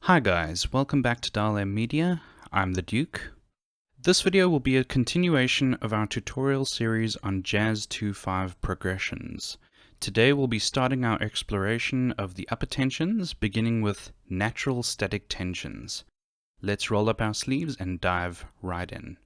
Hi guys, welcome back to Dial M Media. I'm the Duke. This video will be a continuation of our tutorial series on Jazz 2/5 progressions. Today we'll be starting our exploration of the upper tensions, beginning with natural static tensions. Let's roll up our sleeves and dive right in.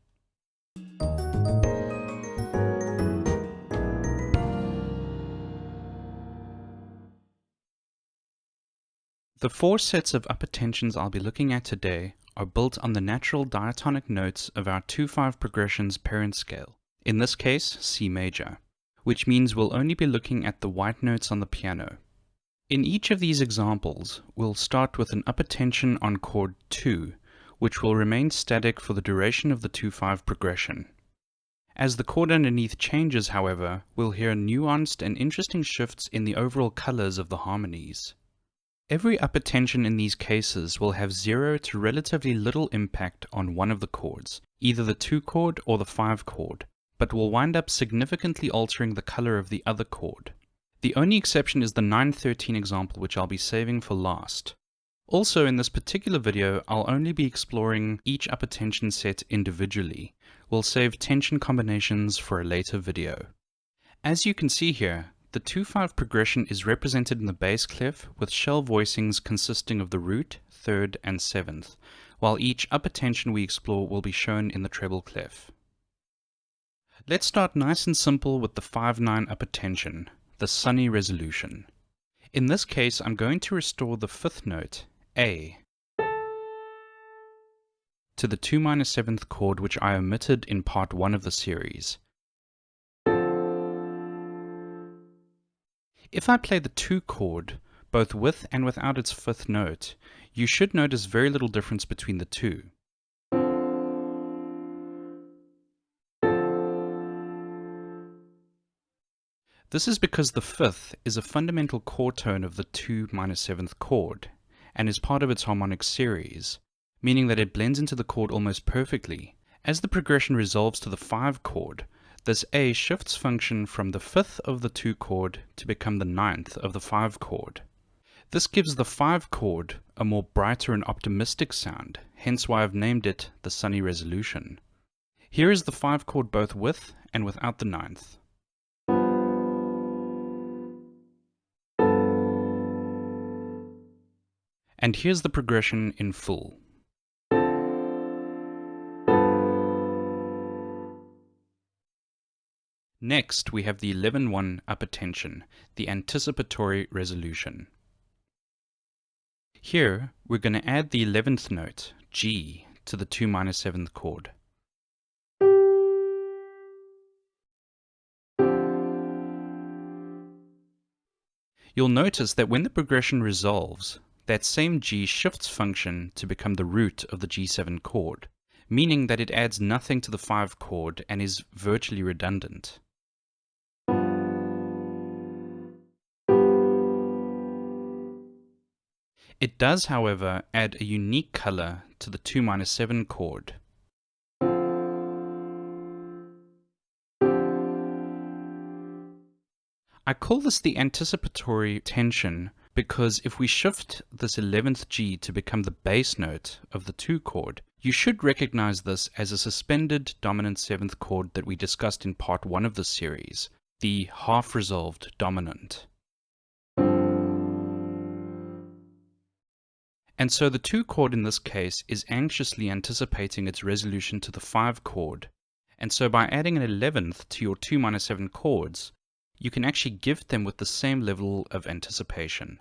The four sets of upper tensions I'll be looking at today are built on the natural diatonic notes of our 2/5 progressions parent scale, in this case C major, which means we'll only be looking at the white notes on the piano. In each of these examples, we'll start with an upper tension on chord 2, which will remain static for the duration of the 2/5 progression. As the chord underneath changes, however, we'll hear nuanced and interesting shifts in the overall colors of the harmonies. Every upper tension in these cases will have 0 to relatively little impact on one of the chords, either the 2 chord or the 5 chord, but will wind up significantly altering the color of the other chord. The only exception is the 9/13 example, which I'll be saving for last. Also, in this particular video, I'll only be exploring each upper tension set individually. We'll save tension combinations for a later video. As you can see here, the 2/5 progression is represented in the bass clef with shell voicings consisting of the root, third, and seventh, while each upper tension we explore will be shown in the treble clef. Let's start nice and simple with the 5/9 upper tension, the sunny resolution. In this case, I'm going to restore the 5th note, A, to the 2-7th chord, which I omitted in part 1 of the series. If I play the 2 chord, both with and without its 5th note, you should notice very little difference between the two. This is because the 5th is a fundamental chord tone of the 2-7th chord, and is part of its harmonic series, meaning that it blends into the chord almost perfectly. As the progression resolves to the 5 chord, this A shifts function from the 5th of the 2 chord to become the 9th of the 5 chord. This gives the 5 chord a more brighter and optimistic sound, hence why I've named it the sunny resolution. Here is the 5 chord both with and without the 9th. And here's the progression in full. Next, we have the 11/1 upper tension, the Anticipatory Resolution. Here, we're going to add the 11th note, G, to the 2-7th chord. You'll notice that when the progression resolves, that same G shifts function to become the root of the G7 chord, meaning that it adds nothing to the 5 chord and is virtually redundant. It does, however, add a unique color to the 2-7 chord. I call this the anticipatory tension because if we shift this 11th G to become the bass note of the 2 chord, you should recognize this as a suspended dominant 7th chord that we discussed in part 1 of the series, the half-resolved dominant. And so the 2 chord in this case is anxiously anticipating its resolution to the 5 chord, and so by adding an 11th to your 2-7 chords, you can actually gift them with the same level of anticipation.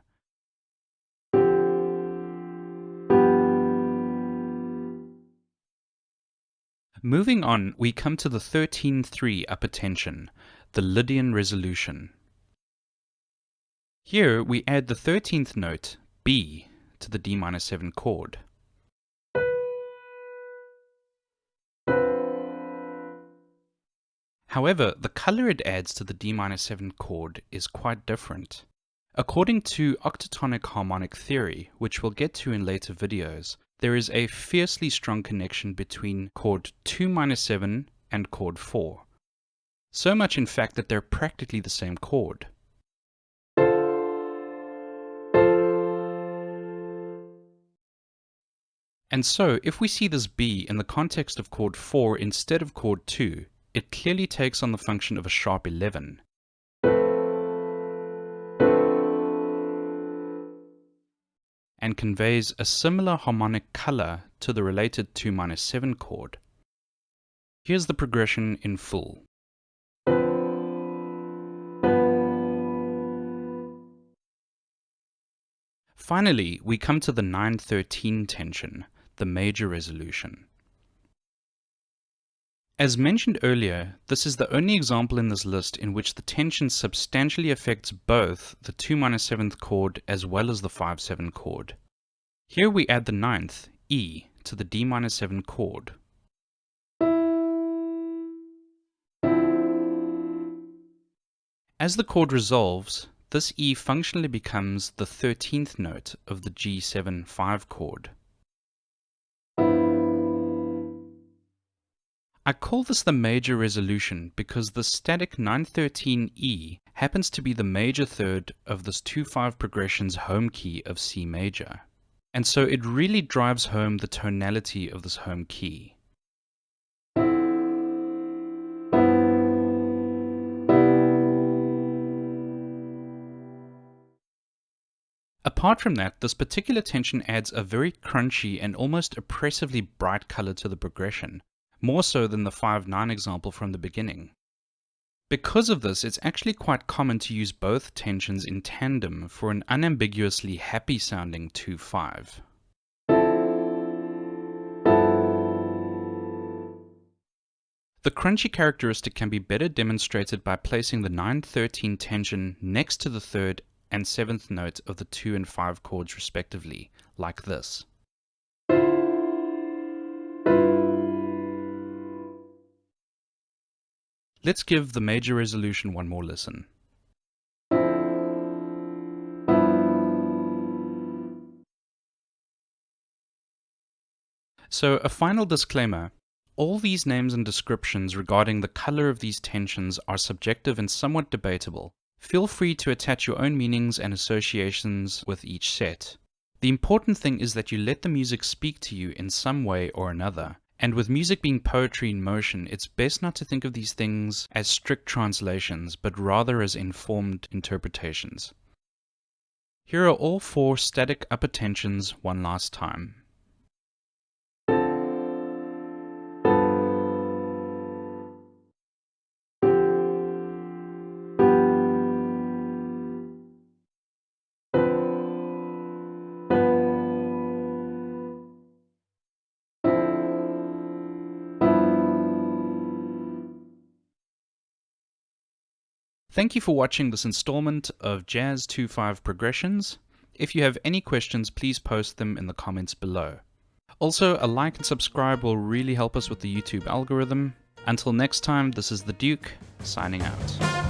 Moving on, we come to the 13/3 upper tension, the Lydian Resolution. Here we add the 13th note, B, to the D-7 chord. However, the color it adds to the D-7 chord is quite different. According to octatonic harmonic theory, which we'll get to in later videos, there is a fiercely strong connection between chord 2-7 and chord 4. So much in fact that they're practically the same chord. And so, if we see this B in the context of chord 4 instead of chord 2, it clearly takes on the function of a sharp 11. And conveys a similar harmonic color to the related 2-7 chord. Here's the progression in full. Finally, we come to the 9-13 tension, the major resolution. As mentioned earlier, this is the only example in this list in which the tension substantially affects both the 2-7th chord as well as the 5-7 chord. Here we add the 9th, E, to the D-7 chord. As the chord resolves, this E functionally becomes the 13th note of the G7-5 chord. I call this the major resolution because the static 9-13 happens to be the major third of this 2-5 progression's home key of C major. And so it really drives home the tonality of this home key. Apart from that, this particular tension adds a very crunchy and almost oppressively bright color to the progression, more so than the 5-9 example from the beginning. Because of this, it's actually quite common to use both tensions in tandem for an unambiguously happy sounding 2-5. The crunchy characteristic can be better demonstrated by placing the 9-13 tension next to the 3rd and 7th note of the 2 and 5 chords respectively, like this. Let's give the major resolution one more listen. So, a final disclaimer. All these names and descriptions regarding the color of these tensions are subjective and somewhat debatable. Feel free to attach your own meanings and associations with each set. The important thing is that you let the music speak to you in some way or another. And with music being poetry in motion, it's best not to think of these things as strict translations, but rather as informed interpretations. Here are all 4 static upper tensions one last time. Thank you for watching this installment of Jazz 2-5 Progressions. If you have any questions, please post them in the comments below. Also, a like and subscribe will really help us with the YouTube algorithm. Until next time, this is the Duke, signing out.